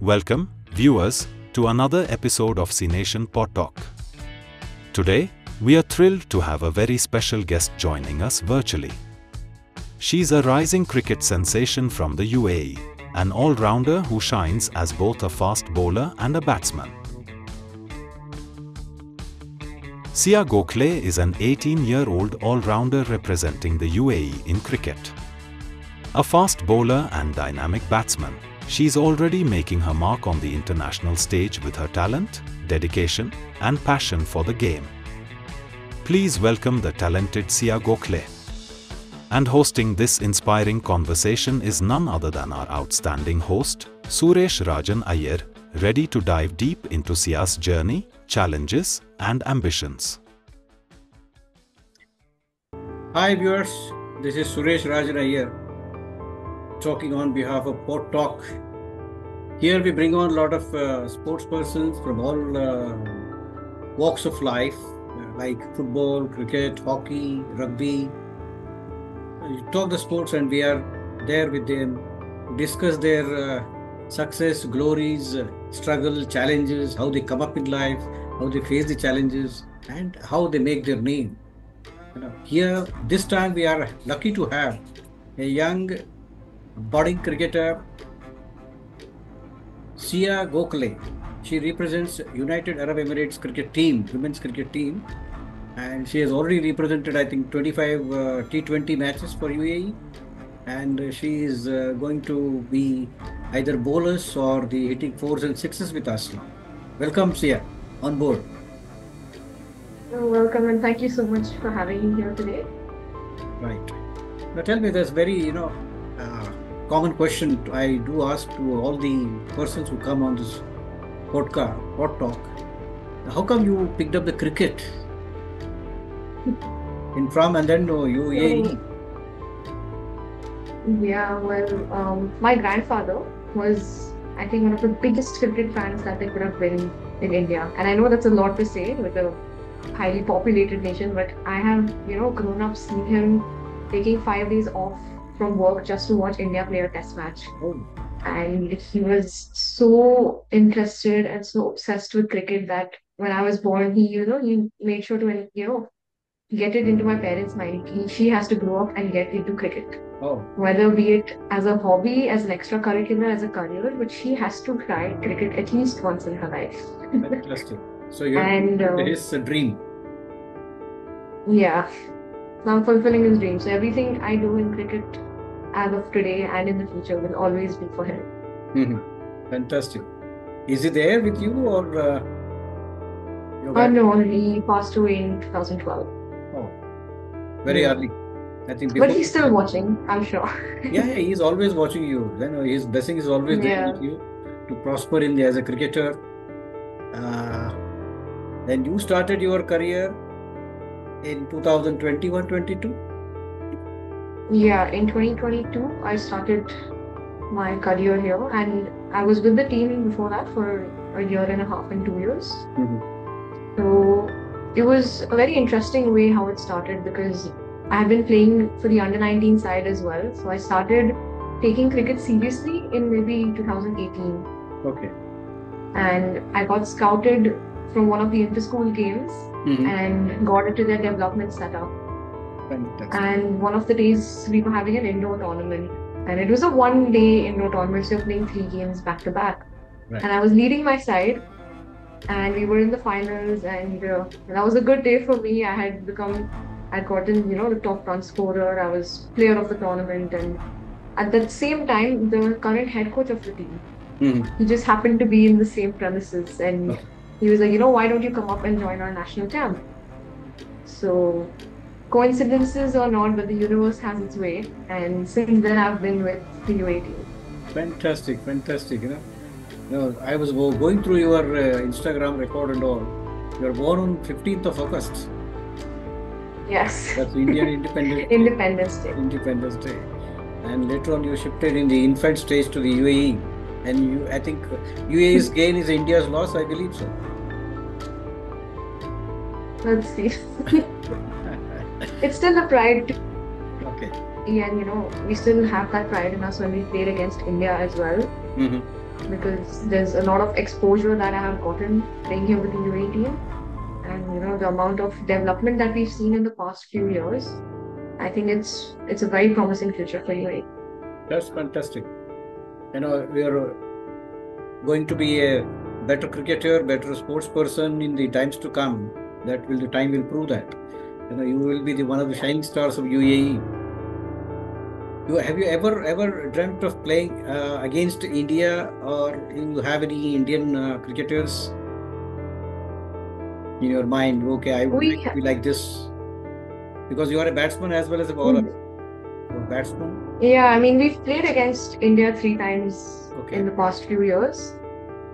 Welcome, viewers, to another episode of CNation Pod Talk. Today, we are thrilled to have a very special guest joining us virtually. She's a rising cricket sensation from the UAE, an all-rounder who shines as both a fast bowler and a batsman. Sia Gokhale is an 18-year-old all-rounder representing the UAE in cricket. A fast bowler and dynamic batsman, she's already making her mark on the international stage with her talent, dedication, and passion for the game. Please welcome the talented Sia Gokhale. And hosting this inspiring conversation is none other than our outstanding host, Suresh Rajan Iyer, ready to dive deep into Sia's journey, challenges, and ambitions. Hi viewers, this is Suresh Rajan Iyer, talking on behalf of Pod Talk. Here we bring on a lot of sports persons from all walks of life, like football, cricket, hockey, rugby. You talk the sports and we are there with them to discuss their success, glories, struggle, challenges, how they come up in life, how they face the challenges, and how they make their name. Here, this time we are lucky to have a young budding cricketer, Sia Gokhale. She represents United Arab Emirates cricket team, women's cricket team, and she has already represented, I think, 25 T20 matches for UAE, and she is going to be either bowlers or the hitting fours and sixes with us now. Welcome, Sia, on board. Welcome, and thank you so much for having me here today. Right. Now tell me, there's very, common question I do ask to all the persons who come on this podcast, Pod Talk. How come you picked up the cricket from and then UAE? Yeah, well, my grandfather was, I think, one of the biggest cricket fans that there could have been in India. And I know that's a lot to say with a highly populated nation, but I have, grown up seeing him taking 5 days off from work just to watch India play a test match. Oh. And he was so interested and so obsessed with cricket that when I was born, he made sure to, get it into my parents' mind. She has to grow up and get into cricket. Oh. Whether be it as a hobby, as an extracurricular, as a career, but she has to try cricket at least once in her life. Interesting. So it is a dream. Yeah. So I'm fulfilling his dream. So everything I do in cricket as of today and in the future will always be for him. Mm-hmm. Fantastic. Is he there with you or? No, he passed away in 2012. Oh, very early. I think. But he's still watching, I'm sure. Yeah, he's always watching you. His blessing is always there with you to prosper as a cricketer. Then you started your career in 2021-22? Yeah, in 2022, I started my career here, and I was with the team before that for a year and a half and 2 years. Mm-hmm. So it was a very interesting way how it started because I have been playing for the under-19 side as well. So I started taking cricket seriously in maybe 2018. Okay. And I got scouted from one of the inter-school games and got into their development setup. Fantastic. And one of the days we were having an indoor tournament. And it was a one-day indoor tournament, so you're playing 3 games back-to-back. Right. And I was leading my side. And we were in the finals, and that was a good day for me. I'd gotten, the top run scorer. I was player of the tournament, and at that same time, the current head coach of the team, he just happened to be in the same premises, and he was like, why don't you come up and join our national camp? So, coincidences or not, but the universe has its way, and since then I've been with the UAE team. Fantastic. I was going through your Instagram record and all. You were born on 15th of August. Yes. That's Indian Independence Day. Independence Day. And later on you shifted in the infant stage to the UAE. And I think UAE's gain is India's loss, I believe so. Let's see. It's still a pride. Okay. And we still have that pride in us when we played against India as well. Mm-hmm. because there's a lot of exposure that I have gotten playing here with the UAE team. And the amount of development that we've seen in the past few years, I think it's a very promising future for UAE. That's fantastic. We are going to be a better cricketer, better sports person in the times to come. The time will prove that. You will be one of the shining stars of UAE. Have you ever dreamt of playing against India, or you have any Indian cricketers in your mind? Okay, I would like to be like this, because you are a batsman as well as a bowler. You're a batsman. Yeah, I mean, we've played against India 3 times in the past few years.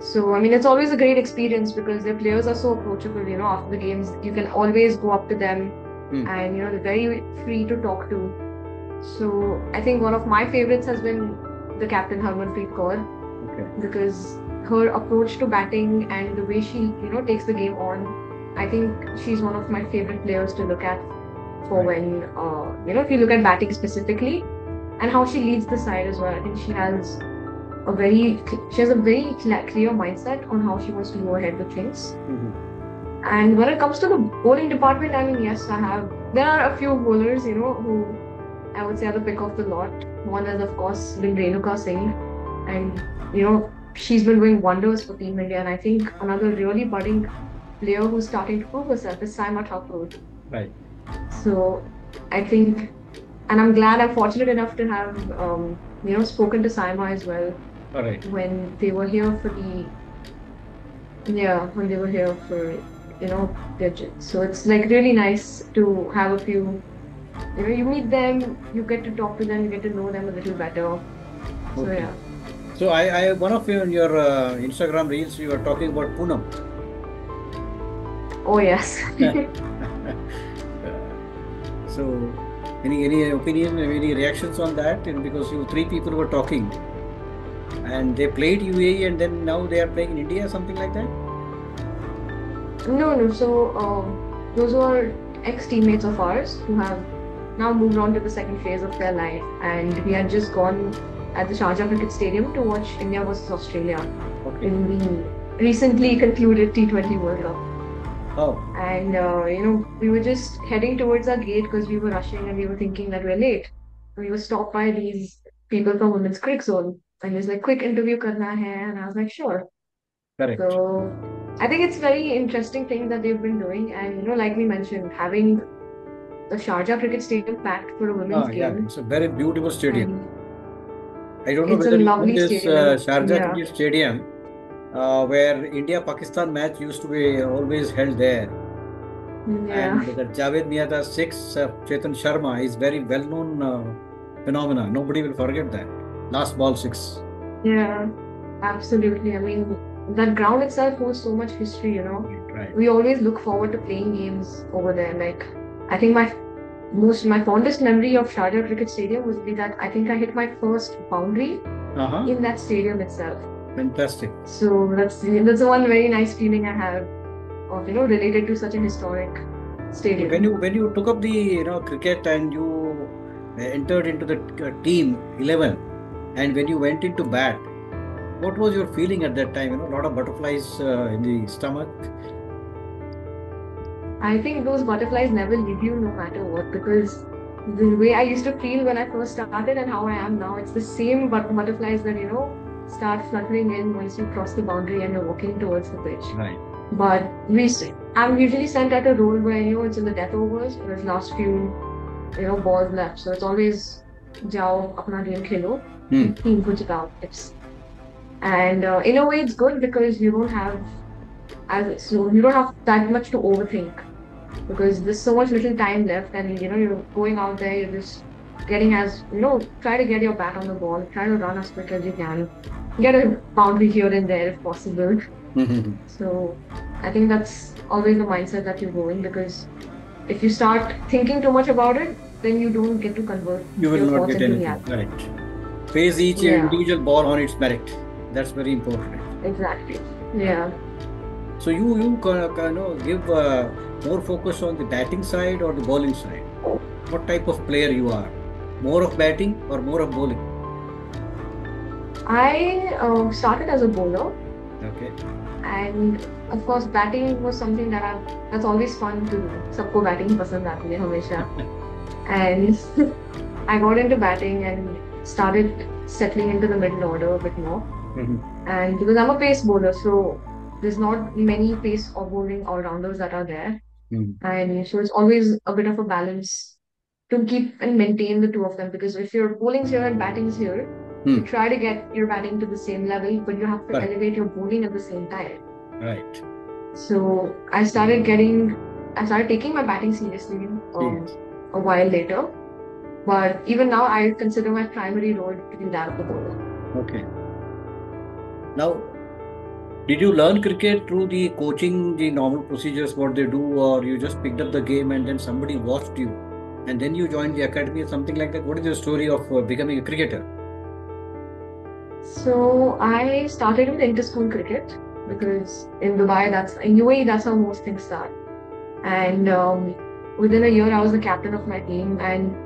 So, I mean, it's always a great experience because their players are so approachable. After the games, you can always go up to them and, they're very free to talk to. So, I think one of my favorites has been the captain, Harmanpreet Kaur, because her approach to batting and the way she, takes the game on, I think she's one of my favorite players to look at for when, if you look at batting specifically and how she leads the side as well. I think she has a very clear mindset on how she wants to go ahead with things. And when it comes to the bowling department, I mean, yes, there are a few bowlers, who I would say are the pick of the lot. One has, of course, been Renuka Singh, and she's been doing wonders for Team India. And I think another really budding player who's starting to prove herself is Saima Thakur. Right. So I think, and I'm glad, I'm fortunate enough to have spoken to Saima as well. All right. When they were here for so it's like really nice to have a few, you meet them, you get to talk to them, you get to know them a little better. So yeah. So I one of your Instagram reels, you were talking about Poonam. Oh yes. So any opinion, any reactions on that? And because three people were talking, and they played UAE, and then now they are playing in India, something like that? No. So those were ex-teammates of ours who have now moved on to the second phase of their life, and we had just gone at the Sharjah Cricket Stadium to watch India versus Australia in the recently concluded T20 World Cup. Oh. And we were just heading towards our gate because we were rushing and we were thinking that we're late. We were stopped by these people from Women's Cricket Zone, and it was like, quick interview karna hai, and I was like, sure. Correct. So I think it's very interesting thing that they've been doing, and like we mentioned, having the Sharjah Cricket Stadium packed for a women's game. Yeah, it's a very beautiful stadium. And I don't know it's whether a you know lovely this stadium. Sharjah Cricket Stadium, where India-Pakistan match used to be always held there. Yeah. And the Javed Miadah 6, Chetan Sharma is very well-known phenomena. Nobody will forget that. Last ball 6. Yeah, absolutely. I mean, that ground itself holds so much history, Right. We always look forward to playing games over there. Like, I think my fondest memory of Sharjah Cricket Stadium would be that I think I hit my first boundary in that stadium itself. Fantastic. So that's one very nice feeling I have of related to such a historic stadium. When you took up the cricket and you entered into the team 11, and when you went into bat, what was your feeling at that time? A lot of butterflies in the stomach. I think those butterflies never leave you no matter what, because the way I used to feel when I first started and how I am now, it's the same butterflies that start fluttering in once you cross the boundary and you're walking towards the pitch. Right. But I'm usually sent at a role where it's in the death overs, there's last few balls left, so it's always jao apna game khelo, team ko jitao. And in a way it's good because you don't have that much to overthink, because there's so much little time left, and you're going out there, you're just getting try to get your bat on the ball, try to run as quick as you can, get a boundary here and there if possible. So I think that's always the mindset that you go in, because if you start thinking too much about it, then you don't get to convert you will your not thoughts get into anything. reality. Right. Face each individual ball on its merit. That's very important. Exactly. Yeah. So you give more focus on the batting side or the bowling side? What type of player you are? More of batting or more of bowling? I started as a bowler, Okay. and of course, batting was something that's always fun to do. सबको batting पसंद आती है हमेशा. And I got into batting and started settling into the middle order a bit more. Mhm. And because I'm a pace bowler, so there's not many pace or bowling all-rounders that are there. Mhm. And so it's always a bit of a balance to keep and maintain the two of them. Because if your bowling's here and batting's here, you try to get your batting to the same level, but you have to Correct. elevate your bowling at the same time. Right. So I started taking my batting seriously Yes. a while later. But even now, I consider my primary role to be that of the bowler. Okay. Now, did you learn cricket through the coaching, the normal procedures, what they do, or you just picked up the game and then somebody watched you, and then you joined the academy or something like that? What is your story of becoming a cricketer? So I started with inter-school cricket because in UAE, that's how most things start. And within a year, I was the captain of my team. And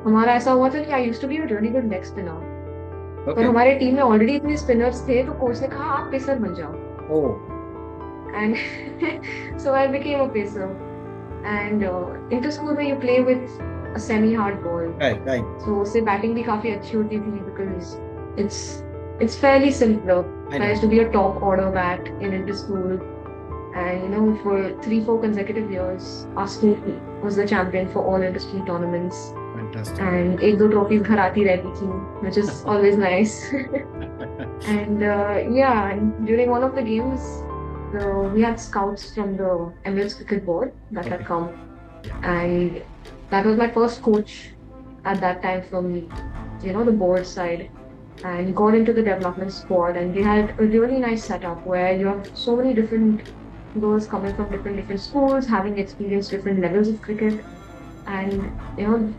हमारा ऐसा हुआ था कि I used to be a really good leg spinner. पर Okay. हमारे team में already इतने spinners थे तो कोच ने कहा आप पेसर बन जाओ. Oh. And so I became a pacer. And inter-school में you play with a semi-hard ball. Right. Right. So उससे बैटिंग भी काफी अच्छी होती थी because it's fairly simpler. I I used know. to be a top order bat in inter-school, and for 3-4 consecutive years, our school was the champion for all inter-school tournaments. Fantastic. And एक दो trophies घर आती रहती थी, which is always nice. And and during one of the games, we had scouts from the Emirates Cricket Board that had come, and that was my first coach at that time from the board side, and got into the development squad, and they had a really nice setup where you have so many different girls coming from different schools, having experienced different levels of cricket, and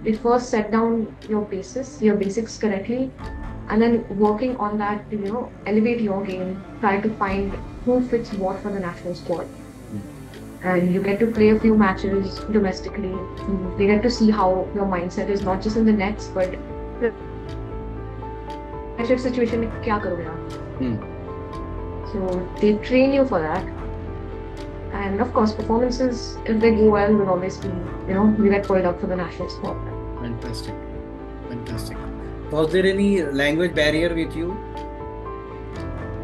it first set down your basics correctly, and then working on that to elevate your game, try to find who fits what for the national squad. And you get to play a few matches domestically. They get to see how your mindset is not just in the nets, but pressure situation में क्या करोगे आप? So they train you for that. And of course, performances, if they go well, will always be, you get called up for the national squad. Fantastic. Fantastic. Was there any language barrier with you?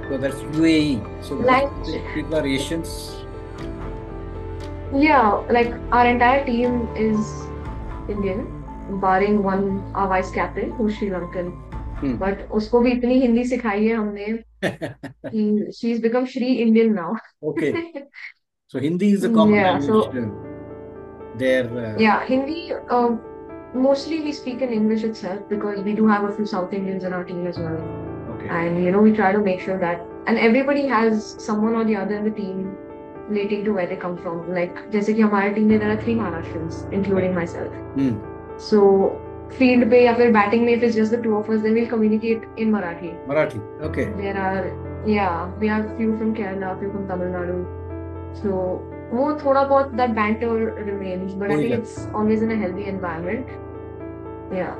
So that's UAE. So most people are Asians. Yeah, like our entire team is Indian, barring our vice captain, who's Sri Lankan. But उसको भी इतनी हिंदी सिखाई है हमने कि she's become Shri Indian now. Okay. So Hindi is the common language there. Yeah, Hindi. Mostly we speak in English itself because we do have a few South Indians in our team as well. Okay. And we try to make sure that, and everybody has someone or the other in the team relating to where they come from. Like जैसे कि हमारे team में there are 3 Maharashtrians, including myself. So field पे या फिर batting में, if it's just the two of us, then we'll communicate in Marathi. Marathi. Okay. We have few from Kerala, few from Tamil Nadu. So वो थोड़ा बहुत that banter remains, but I think it's always in a healthy environment. Yeah.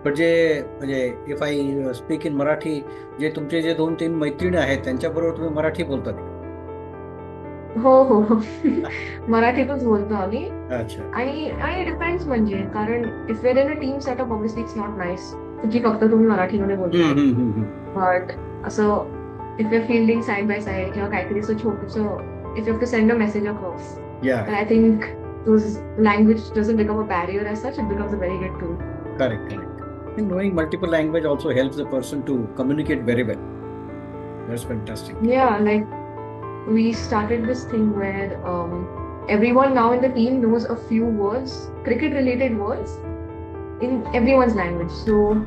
But if I speak in Marathi, जे तुमचे जे 2-3 मैत्रिणी आहेत त्यांच्याबरोबर तुम्ही मराठी बोलतात? हो मराठीतच बोलतो आम्ही. अच्छा. आणि डिपेंड्स म्हणजे कारण if we're in a team setup, obviously it's not nice की फक्त तुम्ही मराठीमध्ये बोलता. But असं if we're fielding side by side किंवा काहीतरी असं छोटंसं, if you have to send a message across. Yeah. And I think those language doesn't become a barrier as such, it becomes a very good tool. Correct. I think knowing multiple language also helps the person to communicate very well. That's fantastic. Yeah, like we started this thing where everyone now in the team knows a few words, cricket related words in everyone's language. So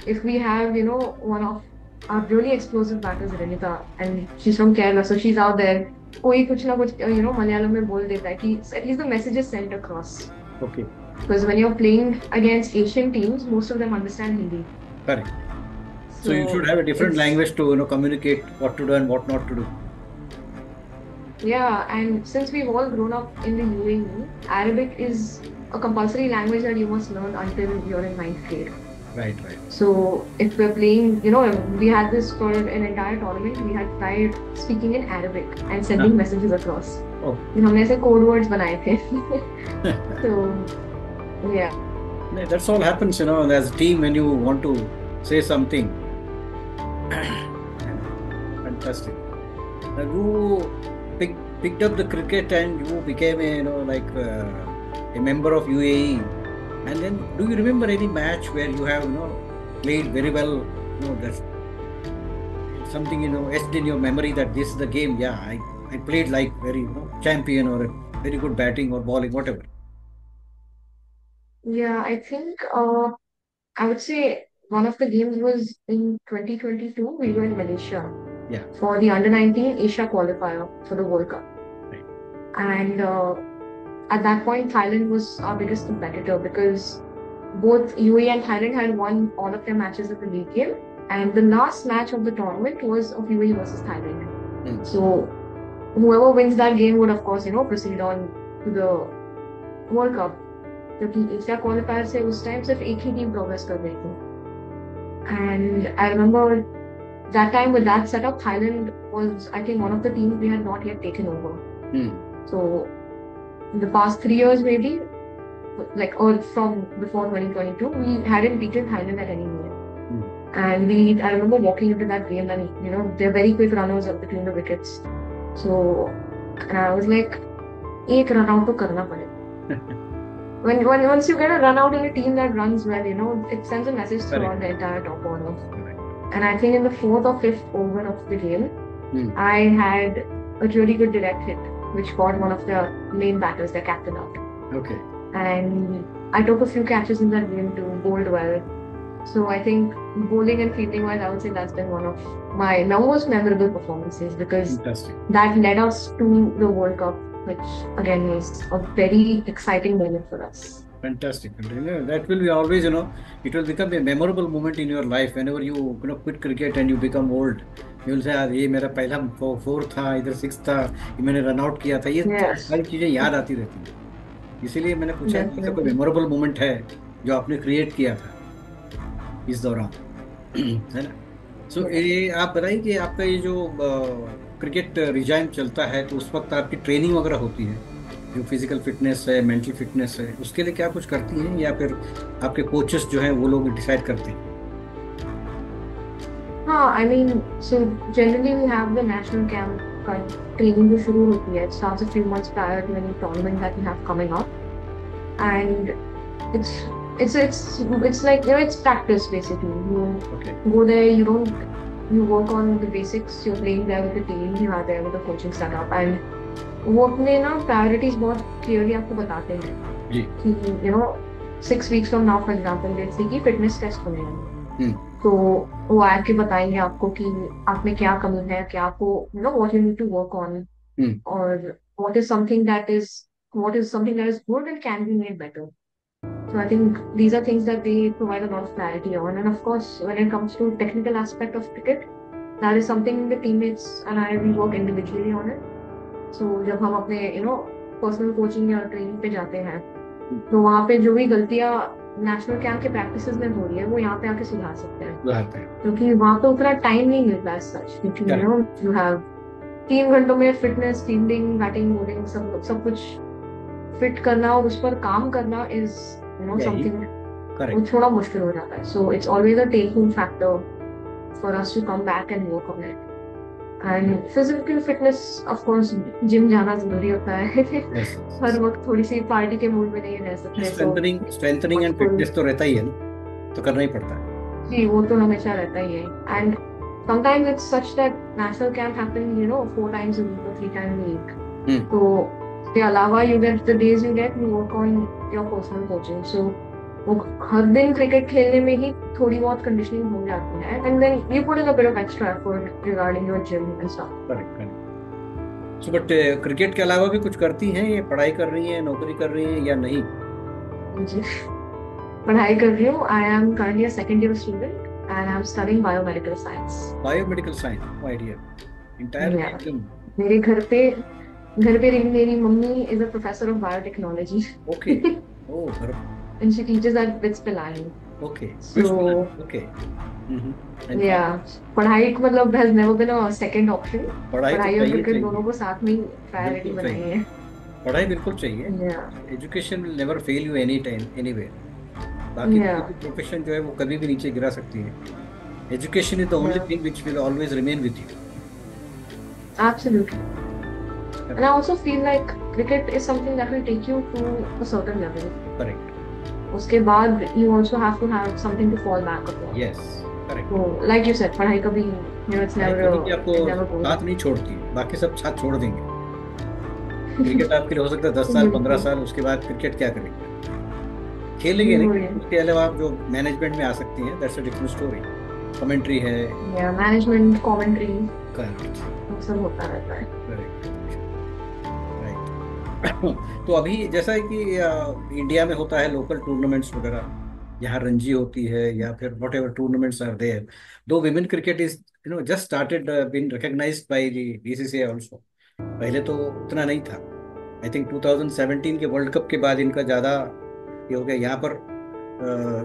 if we have, one of our really explosive batters, Renita, and she's from Kerala, so she's out there. कोई कुछ ना कुछ मलयालम में बोल देता है कि at least the message is sent across. Okay. Because when you're playing against Asian teams, most of them understand Hindi. Correct. So you should have a different language to communicate what to do and what not to do. Yeah, and since we've all grown up in the UAE, Arabic is a compulsory language that you must learn until you're in 9th grade. Right, right. So if we're playing, we had this for an entire tournament. We had tried speaking in Arabic and Ah, sending messages across. oh. फिर हमने ऐसे code words बनाए थे. So yeah. That's all happens, as a team when you want to say something. Fantastic. Now you picked up the cricket and you became a member of UAE. And then, do you remember any match where you have, played very well? That's something, etched in your memory that this is the game. Yeah, I played like very, champion or a very good batting or bowling, whatever. Yeah, I think I would say one of the games was in 2022. We were in Malaysia Yeah. for the under-19 Asia qualifier for the World Cup. Right. And at that point, Thailand was our biggest competitor because both UAE and Thailand had won all of their matches of the league game. And the last match of the tournament was of UAE versus Thailand. Mm. So whoever wins that game would, of course, proceed on to the World Cup. क्योंकि Asia qualifier से उस time सिर्फ एक ही team progress कर रही थी. And I remember that time with that setup, Thailand was, I think, one of the teams we had not yet taken over. Mm. So in the past 3 years maybe, or from before 2022, we hadn't beaten Thailand at any game. Mm. And I remember walking into that game and, they're very quick runners up between the wickets. So, and I was like, एक run out तो करना पड़ेगा. Once you get a run out in a team that runs well, it sends a message throughout the entire top order. And I think in the 4th or 5th over of the game, I had a really good direct hit, which got one of the main batters, their captain, out. Okay. And I took a few catches in that game too, bowled well. So I think bowling and fielding wise, I would say that's been one of my most memorable performances because that led us to the World Cup, which again was a very exciting moment for us. Fantastic. That will be always, it will become a memorable moment in your life. Whenever you quit cricket and you become old, you will say, ये मेरा पहला 4 था, इधर 6 था, ये मैंने run out किया था. ये सारी चीजें याद आती रहती हैं. इसीलिए मैंने पूछा कि ऐसा कोई मेमोरेबल मोमेंट है जो आपने क्रिएट किया था इस दौरान, है ना? सो ये आप बताइए कि आपका ये जो क्रिकेट रिजाइम चलता है तो उस वक्त आपकी ट्रेनिंग वगैरह होती है, जो फिजिकल फिटनेस है, मेंटल फिटनेस है, उसके लिए क्या कुछ करती हैं या फिर आपके कोचेस जो हैं वो लोग डिसाइड करते हैं? हाँ, I mean, so generally we have the national camp training जो शुरू होती है. It starts a few months prior to any tournament that we have coming up, and it's like it's practice basically. You go there, you work on the basics. You're playing there with the team. You are there with the coaching setup, and वो अपने priorities बहुत clearly आपको बताते हैं कि 6 weeks from now for example जैसे कि fitness test होने हैं, तो वो आके बताएंगे आपको कि आप में क्या कमी है, क्या आपको what you need to work on, or what is something that is good and can be made better. So I think these are things that they provide a lot of clarity on. And of course, when it comes to technical aspect of cricket, that is something the teammates and I, we work individually on it. So जब हम अपने personal coaching या training पे जाते हैं तो वहाँ पे जो भी गलतियाँ नेशनल कैंप के प्रैक्टिसेस में हो रही है वो यहाँ पे आके सुधार सकते हैं, क्योंकि वहाँ पे उतना टाइम नहीं मिलता है सच, क्योंकि यू हैव 3 घंटों में फिटनेस, फील्डिंग, बैटिंग, बॉलिंग सब कुछ फिट करना और उस पर काम करना इज समथिंग वो थोड़ा मुश्किल हो जाता है. So it's always a take home factor for us to come back and work on it. And physical fitness of course gym जाना जरूरी होता है. हर वक्त थोड़ी सी पार्टी के मूड में नहीं रह सकते. स्ट्रेंथनिंग एंड फिटनेस तो रहता ही है ना, तो करना ही पड़ता है जी, वो तो हमेशा रहता ही है. And sometimes it's such that national camp happens 4 times a week or 3 times a week. So के अलावा you get the days you work on your personal coaching. So वो हर दिन क्रिकेट खेलने में ही थोड़ी बहुत कंडीशनिंग हो जाती है, and then you put in a bit of extra effort regarding your gym and stuff. Correct. So but cricket के अलावा भी कुछ करती हैं, ये पढ़ाई कर रही हैं, नौकरी कर रही हैं या नहीं? जी, पढ़ाई कर रही हूँ. I am currently a second year student and I'm studying biomedical science. Biomedical science, my dear. Entire मेरे घर पे मेरी mummy is a professor of biotechnology. Okay. Oh, and she teaches at BITS Pilani. Okay. Which one? So Okay. Mm-hmm. And yeah, पढ़ाई को मतलब has never been a second option. पढ़ाई तो पढ़ाई और चाहिए क्रिकेट दोनों चाहिए, को साथ में प्रायोरिटी बिल्कुल बनाई चाहिए, है. पढ़ाई बिल्कुल चाहिए. Yeah, education will never fail you any time anywhere. बाकी कोई yeah, भी प्रोफेशन जो है वो कभी भी नीचे गिरा सकती है. Education is the only yeah, thing which will always remain with you. absolutely. And I also feel like cricket is something that will take you to a certain level. Correct. उसके बाद you also have to have something to fall back upon. Yes. Correct. So, like you said, पढ़ाई कभी, it's पढ़ाई never, कभी भी आपको it never goes. साथ नहीं छोड़ती, बाकी सब साथ छोड़ देंगे. क्रिकेट आपके लिए हो सकता है 10 साल 15 साल, उसके बाद क्रिकेट क्या करेंगे? खेलेंगे नहीं. उसके अलावा आप जो मैनेजमेंट में आ सकती हैं, that's a different story. Commentary है. Yeah, management, commentary, correct. वो सब होता रहता है. करेक्ट. राइट. तो अभी जैसा है कि इंडिया में होता है लोकल टूर्नामेंट्स वगैरह, यहाँ रणजी होती है या फिर whatever tournaments are there. Though women cricket is just started been recognized by the BCCI also. पहले तो उतना नहीं था. आई थिंक 2017 के वर्ल्ड कप के बाद इनका ज़्यादा ये हो गया. यहाँ पर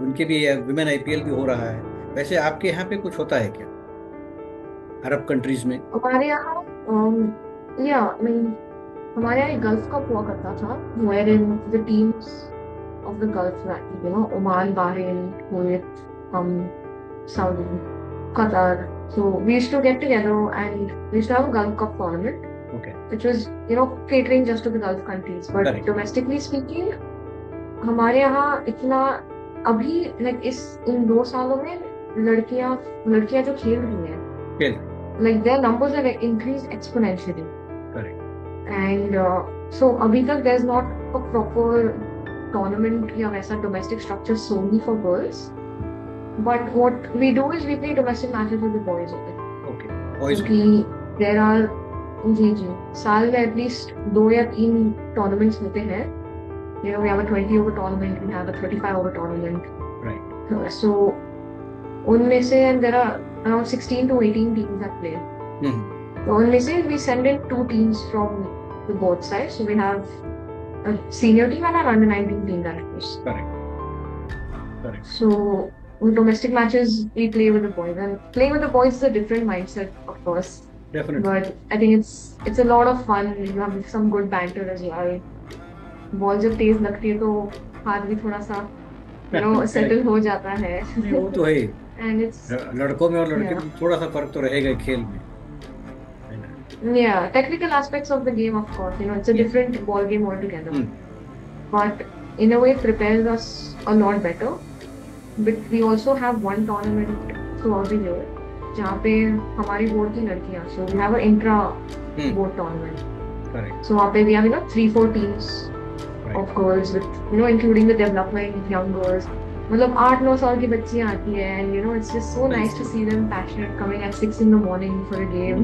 उनके भी विमेन आईपीएल भी हो रहा है. वैसे आपके यहाँ पे कुछ होता है क्या अरब कंट्रीज में? हमारे यहाँ yeah, I mean, हमारे यहाँ गल्फ कप हुआ करता था, wherein the teams of the Gulf, Oman, Bahrain, Kuwait, Saudi, Qatar. So we used to get together and we used to have a Gulf Cup tournament, Okay. which was catering just to the Gulf countries. But Correct. domestically speaking, हमारे यहाँ इतना अभी इन 2 सालों में लड़कियां जो खेल रही हैं, खेल. like their numbers have increased exponentially. Correct. And so अभी तक there's not a proper tournament या वैसा domestic structure solely for girls. But what we do is we play domestic matches with the boys only. Okay. Boys. क्योंकि there are जी साल में at least 2 या 3 tournaments होते हैं. We have a 20-over tournament, we have a 35-over tournament. Right. So उनमें से and there are around 16 to 18 teams that play. Mm-hmm. So उनमें से we send in 2 teams from the both sides. So we have a senior team and an under-19 team that goes. Correct. Correct. So with domestic matches we play with the boys, and playing with the boys is a different mindset, of course. Definitely. But I think it's a lot of fun. You have some good banter as well. Ball जब तेज लगती है तो हाथ भी थोड़ा सा settle हो जाता है. वो तो है. And it's लड़कों में और लड़के में थोड़ा सा फर्क तो रहेगा खेल में. Yeah, technical aspects of the game, of course. It's a different ball game altogether. But in a way, it prepares us a lot better. But we also have one tournament throughout the year, जहाँ पे हमारी board की लड़कियाँ. So we have an intra-board tournament. Correct. So वहाँ पे we have 3-4 teams of girls with including the developing young girls. मतलब 8-9 साल की बच्चियाँ आती हैं, and it's just so nice to see them passionate coming at 6 in the morning for a game.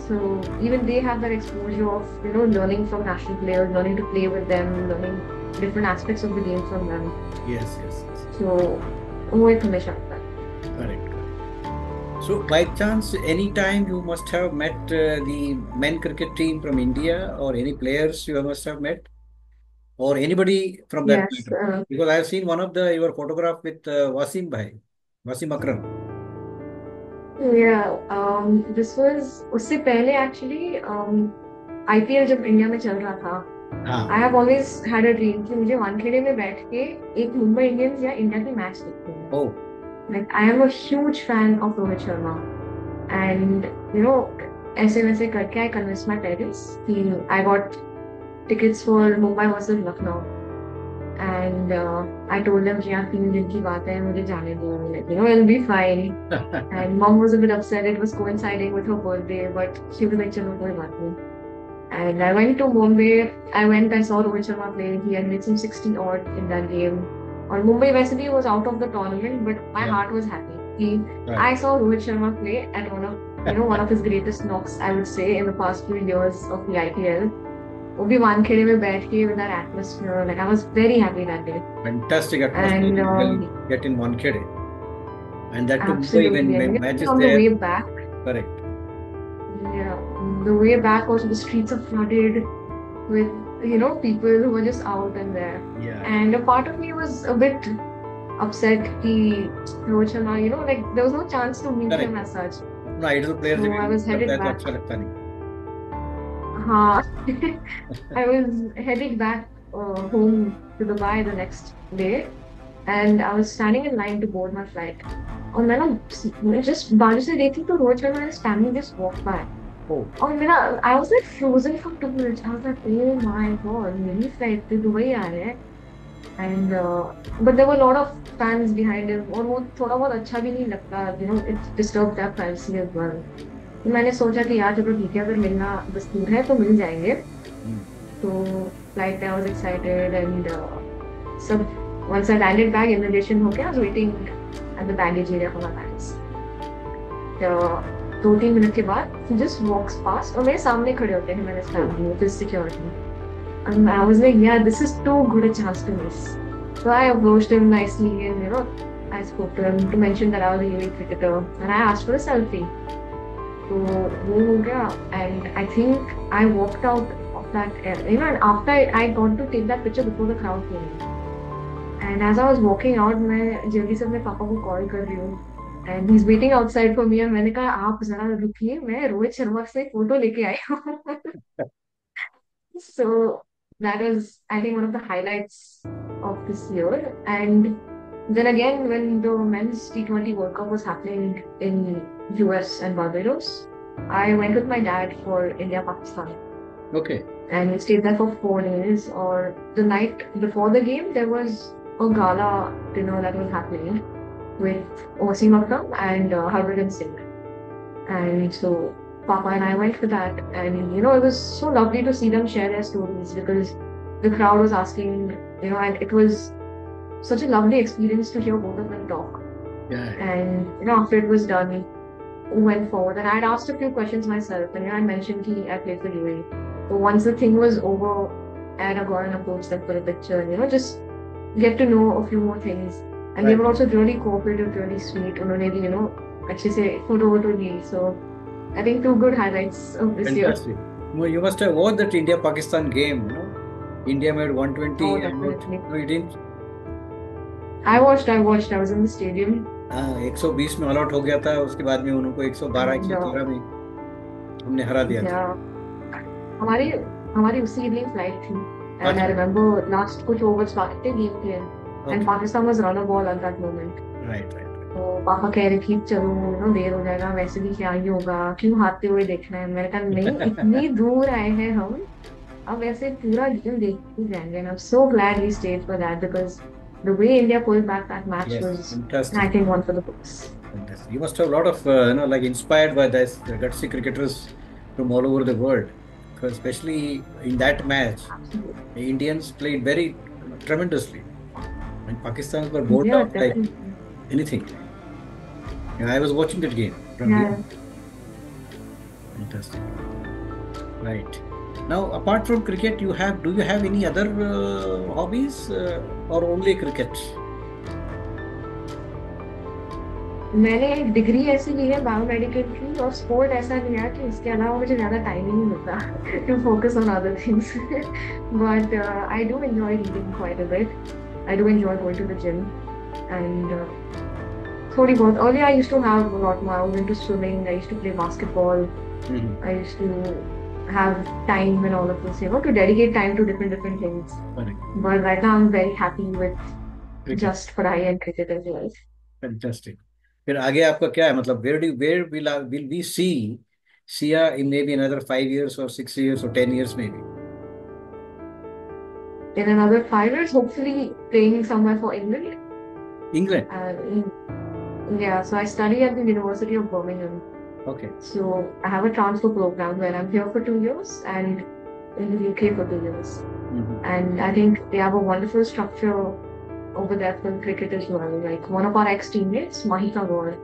So even they have that exposure of learning from national players, learning to play with them, learning different aspects of the game from them. Yes. So वो एक हमेशा आता है. Correct. So by chance, any time you must have met the men cricket team from India, or any players you must have met, or anybody from that Yes. matter? Because I have seen one of your photograph with Wasim bhai, Wasim Akram. Yeah, this was उससे पहले actually IPL जब India में चल रहा था. I have always had a dream कि मुझे वानखेड़े में बैठ के एक मुंबई इंडियंस या इंडिया की मैच देखनी है. Oh. Like I am a huge fan of Rohit Sharma, and ऐसे वैसे करके I convinced my parents. I got tickets for Mumbai versus Lucknow, and I told them कि यार 3 दिन की बात है, मुझे जाने दो. It'll be fine. And mom was a bit upset. It was coinciding with her birthday, but she was like, चलो कोई बात नहीं. And I went to Mumbai. I saw Rohit Sharma play. He had made some 60 odd in that game. और मुंबई वैसे भी was out of the tournament, but my heart was happy. I saw Rohit Sharma play at one of his greatest knocks, I would say, in the past few years of the IPL. वो भी वानखेड़े में बैठ के with that atmosphere, like I was very happy that day. Fantastic atmosphere. And get in Wankhede, and that to Mumbai when matches on there. The way back. Correct. Yeah, the way back also the streets are flooded with people who were just out and there. Yeah. And a part of me was a bit upset कि Rohit Sharma, like there was no chance to meet Correct. him as such. अपना idol player So जब I भी was करता headed है तो back. अच्छा लगता नहीं. हाँ, I was heading back home to Dubai the next day, and I was standing in line to board my flight. और मैं just बाजू से देखी तो Rohit Sharma and his family just walked by. Oh, और I was like frozen for 2 minutes. I was like, oh my god, मेरी flight पे Dubai आ रहे हैं. And but there were a lot of fans behind him. और वो थोड़ा बहुत अच्छा भी नहीं लगता. It disturbed their privacy as well. तो मैंने सोचा कि यार चलो ठीक है, अगर मिलना बस दूर है तो मिल जाएंगे. So flight I was excited and so once I landed back immigration हो गया, I was waiting at the baggage area for my bags. तो 2-3 मिनट के बाद he just walks past और मेरे सामने खड़े होते हैं मेरे family with his security. And I was like, yeah, this is too good a chance to miss. So I approached him nicely and I spoke to him to mention that I was a UAE cricketer and I asked for a selfie. So वो हो गया and I think I walked out of that and after I got to take that picture before the crowd came in. And as I was walking out, मैं जल्दी से अपने पापा को call कर रही हूँ and he's waiting outside for me and मैंने कहा आप जरा रुकिए, मैं रोहित शर्मा से फोटो लेके आई हूँ. So that was, I think, one of the highlights of this year. And then again, when the men's T20 World Cup was happening in US and Barbados, I went with my dad for India-Pakistan. okay. And we stayed there for 4 days. Or the night before the game, there was a gala dinner that was happening with Wasim Akram and Harbhajan Singh. And so Papa and I went for that, and it was so lovely to see them share their stories because the crowd was asking, and it was such a lovely experience to hear both of them talk. Yeah. And after it was done, we went forward, and I had asked a few questions myself, and I mentioned that I played for UAE. So once the thing was over, I had gone and approached them for a picture, and just get to know a few more things. And they were also really cooperative, really sweet. उन्होंने भी अच्छे से photo Lee. So I think 2 good highlights of this Fantastic. year. Well, you must have watched that India-Pakistan game, India made 120 Oh, and definitely. no, you didn't? I watched. I was in the stadium. हाँ, 120 में all out हो गया था. उसके बाद में उनको 112 113 में हमने हरा दिया था. Yeah. हमारी उसी इवनिंग फ्लाइट थी. And I remember last कुछ overs बाकी थे गेम के. And Pakistan was run a ball at that moment. Right. तो पापा कह रहे कि चलो देर हो जाएगा, वैसे भी क्या ही होगा, क्यों हारते हुए देखना है. मैंने कहा नहीं, इतनी दूर आए हैं हम, अब ऐसे पूरा गेम देख ही जाएंगे. And I'm so glad we stayed for that because the way India pulled back that match was, I think, one for the books. Fantastic. You must have a lot of like inspired by this gutsy cricketers from all over the world, because especially in that match, the Indians played very tremendously, and Pakistan were bowled out like anything. Yeah, I was watching that game from here. Fantastic. Right. Now, apart from cricket, do you have any other hobbies or only cricket? मैंने एक degree ऐसी ली है biomedical की और sport ऐसा लिया कि इसके अलावा मुझे ज़्यादा टाइम ही नहीं मिलता to focus on other things. But I do enjoy reading quite a bit. I do enjoy going to the gym and थोड़ी बहुत. Earlier I used to have a lot more. I was into swimming. I used to play basketball. I used to have time and all of this, to dedicate time to different things. But right now I'm very happy with just पढ़ाई and cricket as well. Fantastic. फिर आगे आपका क्या है, मतलब where will we see Sia in maybe another 5 years or 6 years or 10 years maybe? In another 5 years, hopefully playing somewhere for England. England? Yeah, so I study at the University of Birmingham. Okay. So I have a transfer program where I'm here for 2 years and in the UK for 2 years. And I think they have a wonderful structure over there for cricket as well. Like one of our ex-teammates, Mahika Gaur,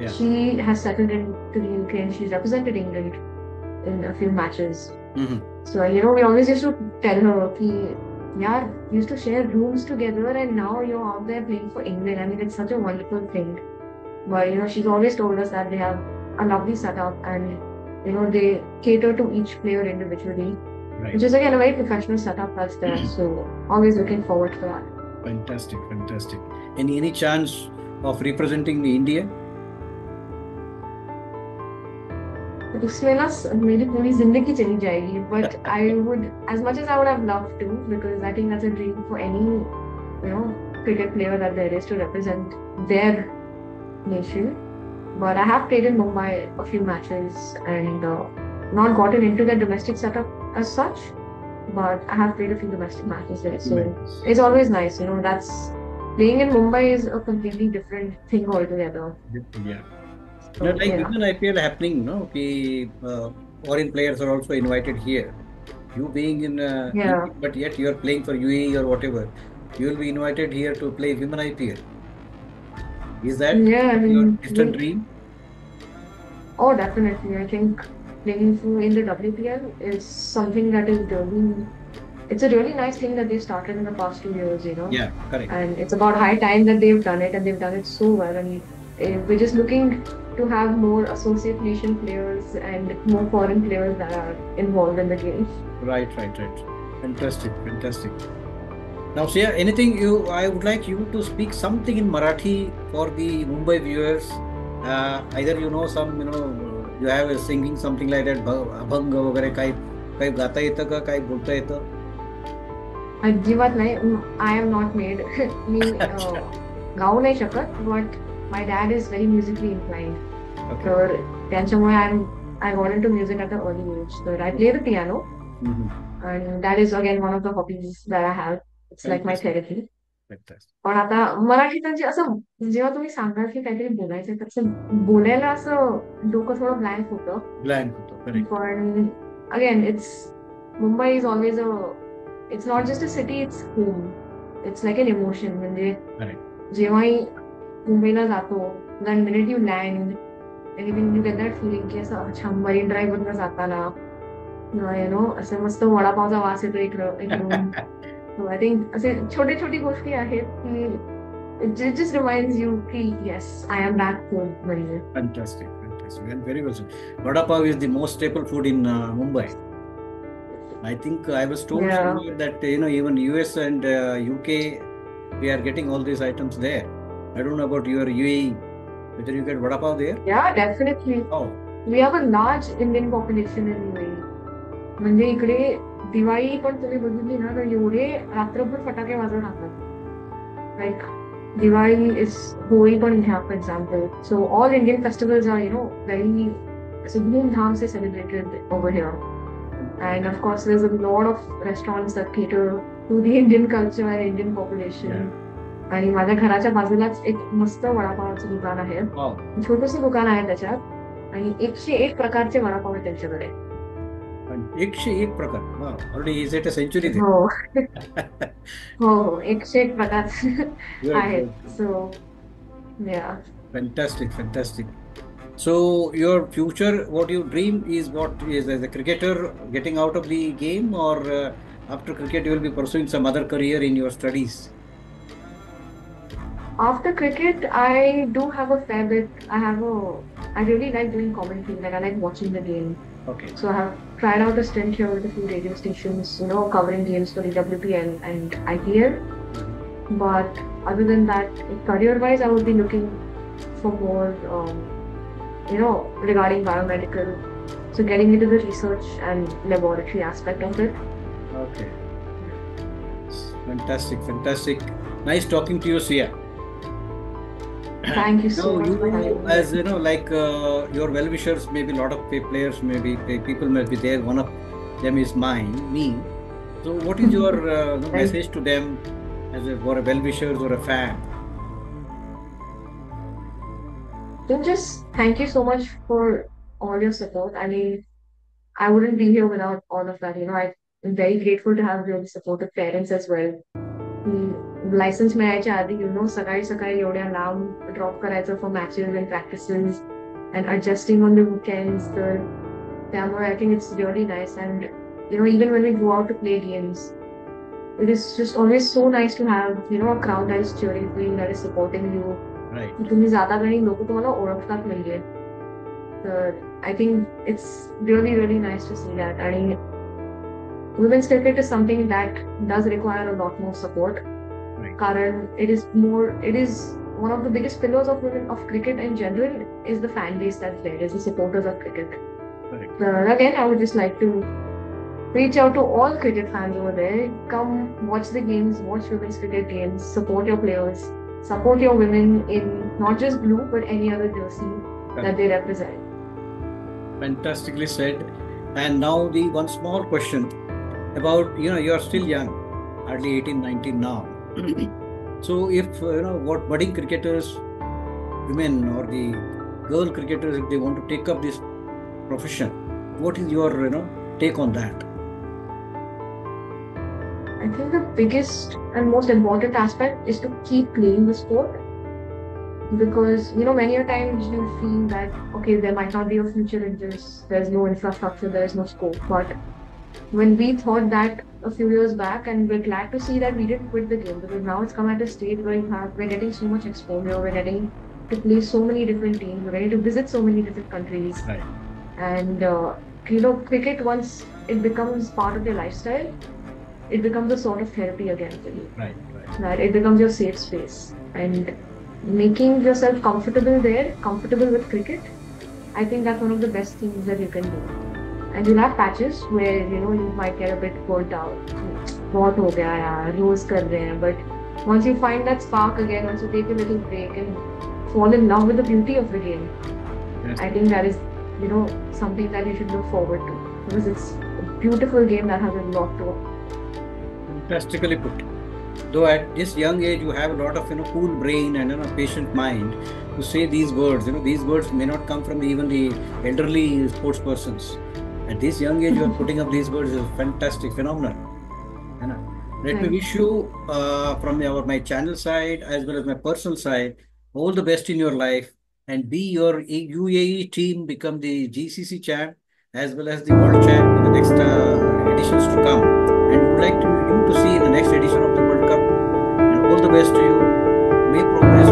she has settled into the UK and she's represented England in a few matches. So, we always used to tell her, yaar, we used to share rooms together and now you're out there playing for England. I mean, it's such a wonderful thing. But, she's always told us that they have a lovely setup and, they cater to each player individually. Right. Which is, again, a very professional setup that's there. So, always looking forward for that. Fantastic, fantastic. Any chance of representing the India? उसमें ना मेरी पूरी जिंदगी चली जाएगी, but I would, as much as I would have loved to, because I think that's a dream for any, cricket player that there is to represent their nation. But I have played in Mumbai a few matches and not gotten into the domestic setup as such, but I have played a few domestic matches there. So Nice. it's always nice, that's playing in Mumbai is a completely different thing altogether. Yeah. So, Like yeah. women IPL happening, no? Foreign players are also invited here. You being in Yeah. India, but yet you are playing for UAE or whatever, you will be invited here to play women IPL. Is that Yeah, I your mean, distant dream? oh, definitely. I think playing in the WPL is something that is really, it's a really nice thing that they started in the past 2 years, Yeah, correct. And it's about high time that they've done it, and they've done it so well. And we're just looking to have more associate nation players and more foreign players that are involved in the game. Right. Fantastic, fantastic. Now, Sia, I would like you to speak something in Marathi for the Mumbai viewers. Either you have a singing something like that, abhang वगैरे काही गाता येतं का, काही बोलता येतं? अजिबात नाही. I am not mad. मी गाऊ नाही शकत, but my dad is very musically inclined. तर त्यांच्यामुळे I got into music at a early age. तर I play the piano and that is again one of the hobbies that I have. It's like my therapy. पण आता मराठीत म्हणजे असं जेव्हा तुम्ही सांगाल की काहीतरी बोलायचं तर बोलायला असं डोकं थोडं ब्लँक होतं. पण again Mumbai is always it's not just a city, it's home. It's like an emotion. म्हणजे जेव्हाही मुंबईला जातो, the minute you land, and even you get that feeling की असं अच्छा मरीन ड्राईव्ह वरनं जाताना, असं मस्त वडापावचा वास येतो इकडून. So I think असे छोटी गोष्टी आहेत की it just reminds you कि yes, I am back home. Fantastic, and very well said. Vada pav is the most staple food in Mumbai. I think I was told somewhere that even US and UK, we are getting all these items there. I don't know about your UAE, whether you get vada pav there? Yeah, definitely. Oh. We have a large Indian population in UAE. म्हणजे इकडे दिवाळी पण तुम्ही बघितली ना तर एवढे रात्रभर फटाके वाजवून राहतात. लाईक दिवाळी इज होळी पण घ्या for example. So all Indian festivals are very धूमधाम से celebrated over here. And of course, there's a lot of restaurants that cater to the Indian culture and Indian population. आणि माझ्या घराच्या बाजूलाच एक मस्त वडापावचं दुकान आहे. छोटंसं दुकान आहे त्याच्यात आणि 101 प्रकारचे वडापाव आहेत त्यांच्याकडे. 101 प्रकार. Already is it a century? हो 101 प्रकार आहेत. So yeah. Fantastic. So your future, what you dream is as a cricketer getting out of the game, or after cricket you will be pursuing some other career in your studies? After cricket, I do have a fair bit. I really like doing commentary. Like I like watching the game. Okay. So I have tried out a stint here with a few radio stations, covering games for the WPL and IPL. But other than that, career-wise, I would be looking for more. Regarding biomedical, so getting into the research and laboratory aspect of it. Okay. Fantastic. Nice talking to you, Sia. Thank you so much. As your well-wishers, maybe a lot of players, maybe people may be there. One of them is me. So what is your message to them for a well-wishers or a fan? Just thank you so much for all your support. I mean, I wouldn't be here without all of that. I'm very grateful to have really supportive parents as well. License मिळायच्या आधी सकाळी एवढ्या लांब drop करायचं for matches and practices and adjusting on the weekends. तर त्यामुळे आय think it's really nice. And even when we go out to play games, it is just always so nice to have a crowd that is cheering for you, that is supporting you. तुम्ही जाता आणि लोक तुम्हाला ओळखतात म्हणजे. तर I think it's really nice to see that. आणि women's cricket is something that does require a lot more support. Right. Karan, it is one of the biggest pillars of women of cricket in general is the fan base that's there, is the supporters of cricket. Correct. Again, I would just like to reach out to all cricket fans over there. Come watch the games, watch women's cricket games, support your players, support your women in not just blue but any other jersey that they represent. Fantastically said. And now the one small question about, you're still young, hardly 18, 19 now. So if, what budding cricketers, women or the girl cricketers, if they want to take up this profession, what is your, take on that? I think the biggest and most important aspect is to keep playing the sport, because many a times you feel that okay, there might not be a future in this, there's no infrastructure, there's no scope. But when we thought that a few years back, and we're glad to see that we didn't quit the game, because now it's come at a stage where we're getting so much exposure, we're getting to play so many different teams, we're getting to visit so many different countries. Right. And cricket, once it becomes part of your lifestyle, it becomes a sort of therapy again for you. Right. That it becomes your safe space, and making yourself comfortable there, comfortable with cricket, I think that's one of the best things that you can do. And you'll have patches where you might get a bit burnt out. बहुत हो गया यार, रोज कर रहे हैं. But once you find that spark again, once you take a little break and fall in love with the beauty of the game, Yes. I think that is something that you should look forward to, because it's a beautiful game that has a lot to offer. Fantastically put. Though at this young age you have a lot of cool brain and patient mind to say these words. These words may not come from even the elderly sports persons. At this young age you are putting up these words is fantastic, phenomenal. Let me wish you from my channel side as well as my personal side all the best in your life, and be your UAE team become the GCC champ as well as the world champ in the next editions to come. And we would like you to see in the next edition of the World Cup. And all the best to you. May progress